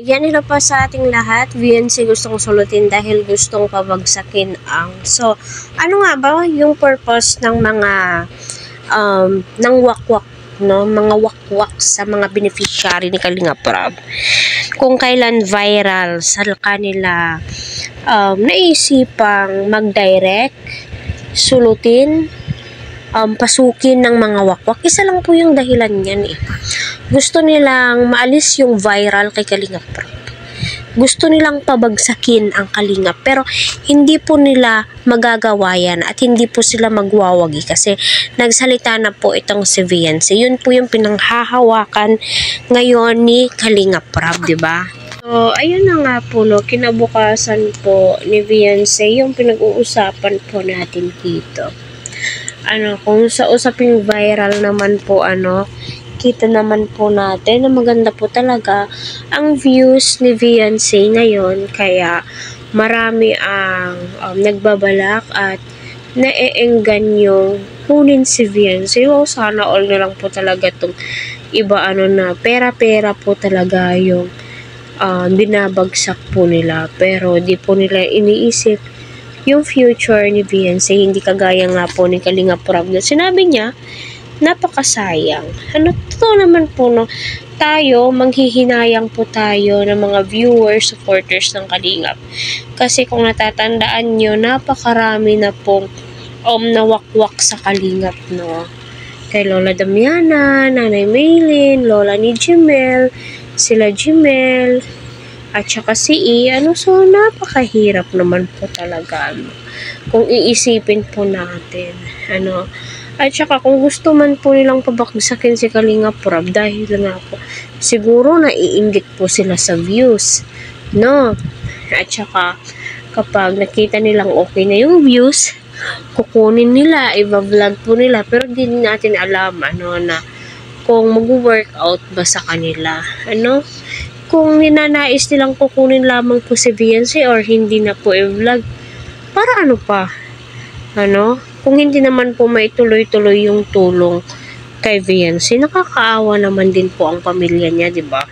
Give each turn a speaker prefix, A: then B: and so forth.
A: Yan, hello po sa ating lahat. VNC gustong sulutin dahil gustong pabagsakin ang. So, ano nga ba yung purpose ng mga ng wakwak, no? Mga wakwak sa mga beneficiary ni Kalinga Prab. Kung kailan viral sa kanila naisipang mag-direct, sulutin, pasukin ng mga wakwak. Isa lang po yung dahilan yan eh. Gusto nilang maalis yung viral kay Kalinga Prab. Gusto nilang pabagsakin ang Kalinga, pero hindi po nila magagawa yan at hindi po sila magwawagi kasi nagsalita na po itong si VNC. Yun po yung pinanghahawakan ngayon ni Kalinga Prab, di ba? So, ayun na nga po, no, kinabukasan po ni VNC yung pinag-uusapan po natin dito. Kung sa usaping viral naman po, kita naman po natin na maganda po talaga ang views ni VNC ngayon, kaya marami ang nagbabalak at naeengganyo kunin si VNC. Wow, sana all na lang po talaga itong iba na pera-pera po talaga yung binabagsak po nila, pero di po nila iniisip yung future ni VNC. Hindi kagaya nga po ni Kalinga Prab na sinabi niya, napakasayang. Totoo naman po, no, tayo, manghihinayang po tayo ng mga viewers, supporters ng Kalingap. Kasi kung natatandaan nyo, napakarami na pong nawakwak sa Kalingap, no. Kay Lola Damiana, Nanay Maylin, Lola ni Jimel, sila Jimel, at saka si so napakahirap naman po talaga, kung iisipin po natin, at saka kung gusto man po nilang pabagsakin si Kalinga Prab, dahil nga po siguro naiinggit po sila sa views, no? At saka kapag nakita nilang okay na yung views, kukunin nila, i-vlog po nila, pero di natin alam na kung mag-workout ba sa kanila, kung ninanais nilang kukunin lamang po si VNC or hindi na po i-vlog, para ano pa, kung hindi naman po maituloy-tuloy yung tulong kay VNC, nakakaawa naman din po ang pamilya niya, di ba?